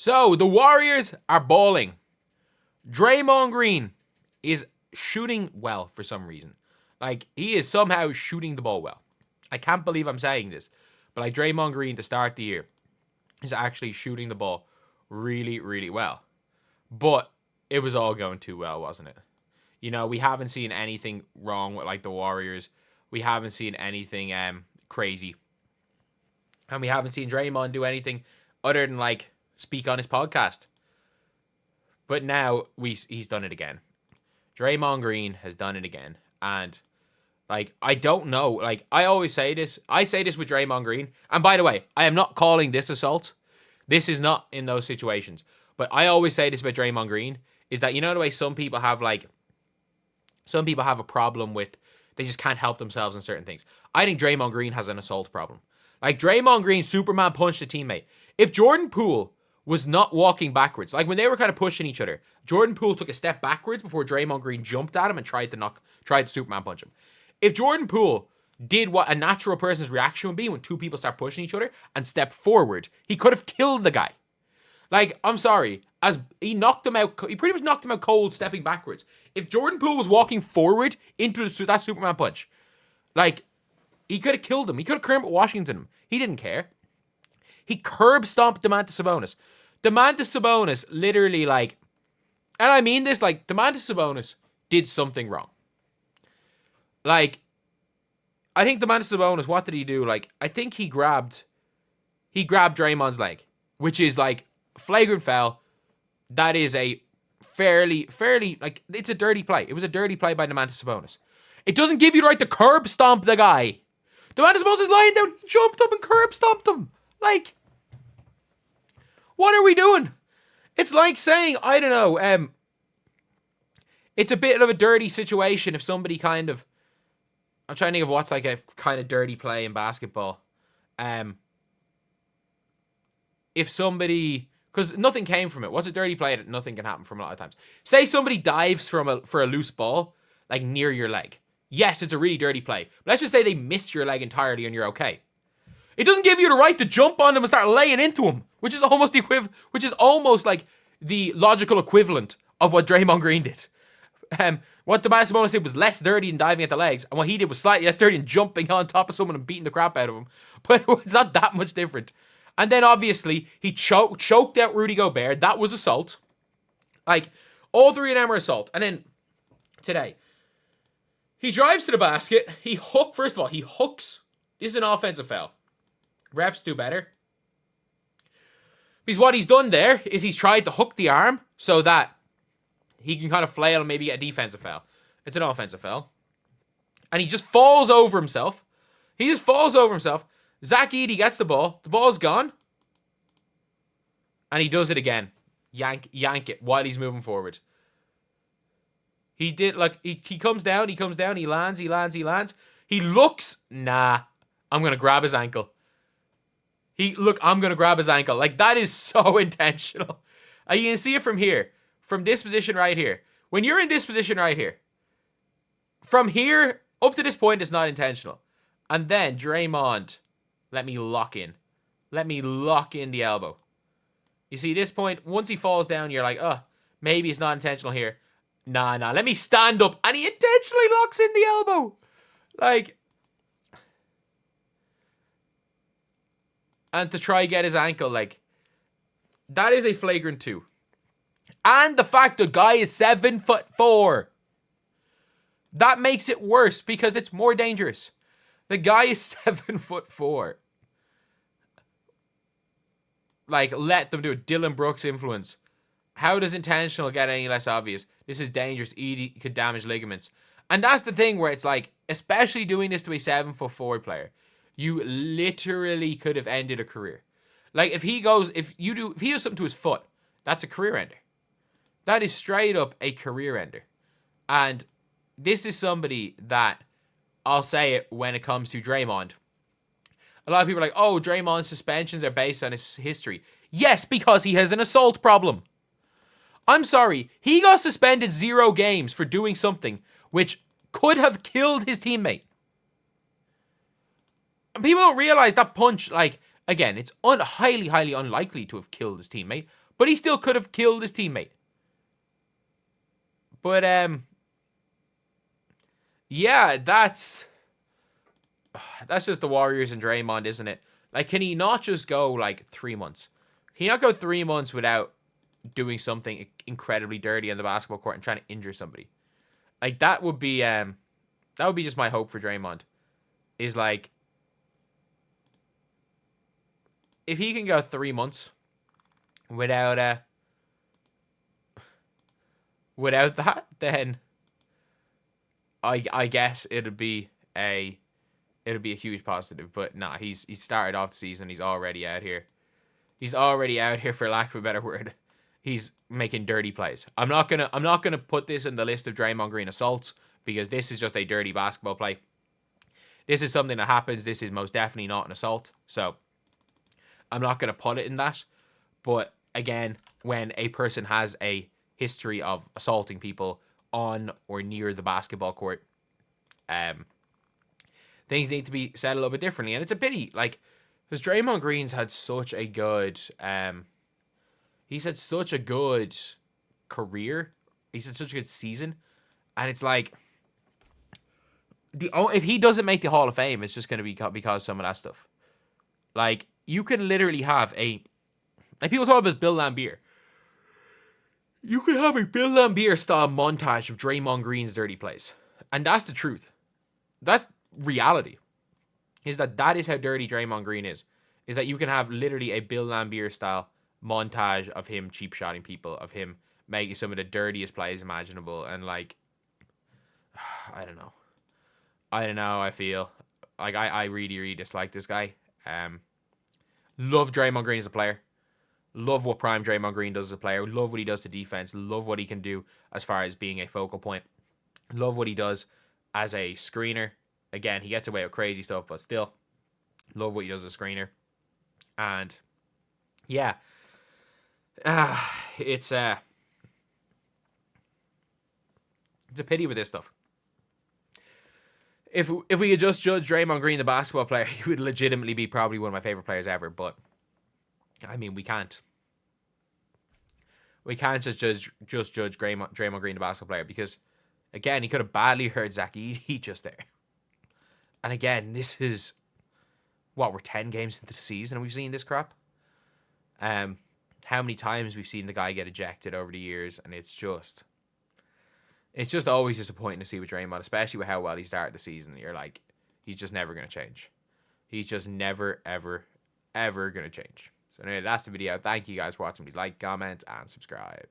So, the Warriors are balling. Draymond Green is shooting well for some reason. Like, he is somehow shooting the ball well. I can't believe I'm saying this, but like Draymond Green to start the year is actually shooting the ball really, really well. But it was all going too well, wasn't it? You know, we haven't seen anything wrong with like the Warriors. We haven't seen anything crazy. And we haven't seen Draymond do anything other than like speak on his podcast. But now he's done it again. Draymond Green has done it again. And like, I don't know. Like, I always say this. I say this with Draymond Green. And by the way, I am not calling this assault. This is not in those situations. But I always say this about Draymond Green, is that, you know the way some people have a problem with, they just can't help themselves in certain things. I think Draymond Green has an assault problem. Like, Draymond Green, Superman punched a teammate. If Jordan Poole was not walking backwards, like when they were kind of pushing each other, Jordan Poole took a step backwards before Draymond Green jumped at him and tried to Superman punch him. If Jordan Poole did what a natural person's reaction would be when two people start pushing each other and step forward, he could have killed the guy. Like, I'm sorry, as he knocked him out, he pretty much knocked him out cold stepping backwards. If Jordan Poole was walking forward into that Superman punch, like, he could have killed him. He could have Kermit Washington him. He didn't care. He curb stomped Domantas Sabonis. Domantas Sabonis literally, like, and I mean this, like, Domantas Sabonis did something wrong. Like, I think Domantas Sabonis, what did he do? Like, I think he grabbed Draymond's leg, which is, like, flagrant foul. That is a fairly, like, it's a dirty play. It was a dirty play by Domantas Sabonis. It doesn't give you the right to curb stomp the guy. Domantas Sabonis is lying down, jumped up and curb stomped him. Like, what are we doing? It's like saying, I don't know, it's a bit of a dirty situation if somebody kind of, I'm trying to think of what's like a kind of dirty play in basketball. If somebody, because nothing came from it. What's a dirty play that nothing can happen from a lot of times? Say somebody dives for a loose ball, like near your leg. Yes, it's a really dirty play. But let's just say they missed your leg entirely and you're okay. It doesn't give you the right to jump on them and start laying into them, which is almost like the logical equivalent of what Draymond Green did. What Domantas Sabonis did was less dirty than diving at the legs, and what he did was slightly less dirty than jumping on top of someone and beating the crap out of him. But it's not that much different. And then obviously he choked out Rudy Gobert. That was assault. Like, all three of them are assault. And then today, he drives to the basket. First of all, he hooks. This is an offensive foul. Refs do better. Because what he's done there is he's tried to hook the arm so that he can kind of flail and maybe get a defensive foul. It's an offensive foul. And he just falls over himself. Zach Edey gets the ball. The ball's gone. And he does it again. Yank it while he's moving forward. He did, like, he comes down, he lands. He looks, nah, I'm going to grab his ankle. I'm going to grab his ankle. Like, that is so intentional. You can see it from here. From this position right here. When you're in this position right here. From here up to this point, it's not intentional. And then Draymond, let me lock in the elbow. You see, this point, once he falls down, you're like, maybe it's not intentional here. Nah, let me stand up. And he intentionally locks in the elbow. Like, and to try get his ankle, like, that is a flagrant 2. And the fact the guy is 7'4". That makes it worse because it's more dangerous. The guy is 7'4". Like, let them do it. Dylan Brooks influence. How does intentional get any less obvious? This is dangerous. Edey could damage ligaments. And that's the thing where it's like, especially doing this to a 7'4" player, you literally could have ended a career. Like, if he does something to his foot, that's a career ender. That is straight up a career ender. And this is somebody that, I'll say it when it comes to Draymond. A lot of people are like, oh, Draymond's suspensions are based on his history. Yes, because he has an assault problem. I'm sorry, he got suspended 0 games for doing something which could have killed his teammate. And people don't realize that punch, like, Again, it's highly, highly unlikely to have killed his teammate, but he still could have killed his teammate. But, yeah, that's just the Warriors and Draymond, isn't it? Like, can he not just go, like, 3 months? Can he not go 3 months without doing something incredibly dirty on the basketball court and trying to injure somebody? Like, that would be just my hope for Draymond. Is, like, if he can go 3 months without that, then I guess it'd be a huge positive. But nah, he's started off the season. He's already out here. He's already out here, for lack of a better word. He's making dirty plays. I'm not gonna put this in the list of Draymond Green assaults, because this is just a dirty basketball play. This is something that happens. This is most definitely not an assault. So I'm not gonna put it in that. But again, when a person has a history of assaulting people on or near the basketball court, things need to be said a little bit differently. And it's a pity, like, because Draymond Green's had such a good, he's had such a good career. He's had such a good season. And it's like, if he doesn't make the Hall of Fame, it's just going to be because some of that stuff. Like, you can literally have like, people talk about Bill Laimbeer. You could have a Bill Laimbeer style montage of Draymond Green's dirty plays. And that's the truth. That's reality. Is that is how dirty Draymond Green is. Is that you can have literally a Bill Laimbeer style montage of him cheap shotting people, of him making some of the dirtiest plays imaginable. And, like, I don't know. I feel like I really, really dislike this guy. Love Draymond Green as a player. Love what prime Draymond Green does as a player. Love what he does to defense. Love what he can do as far as being a focal point. Love what he does as a screener. Again, he gets away with crazy stuff, but still, love what he does as a screener. And yeah, it's a pity with this stuff. If we could just judge Draymond Green, the basketball player, he would legitimately be probably one of my favorite players ever. But I mean, we can't. We can't just judge Draymond Green, the basketball player, because again, he could have badly hurt Zach Edey just there. And again, this is what, we're 10 games into the season and we've seen this crap. How many times we've seen the guy get ejected over the years, and it's just always disappointing to see with Draymond, especially with how well he started the season. You're like, he's just never going to change. He's just never, ever, ever going to change. So anyway, that's the video. Thank you guys for watching. Please like, comment, and subscribe.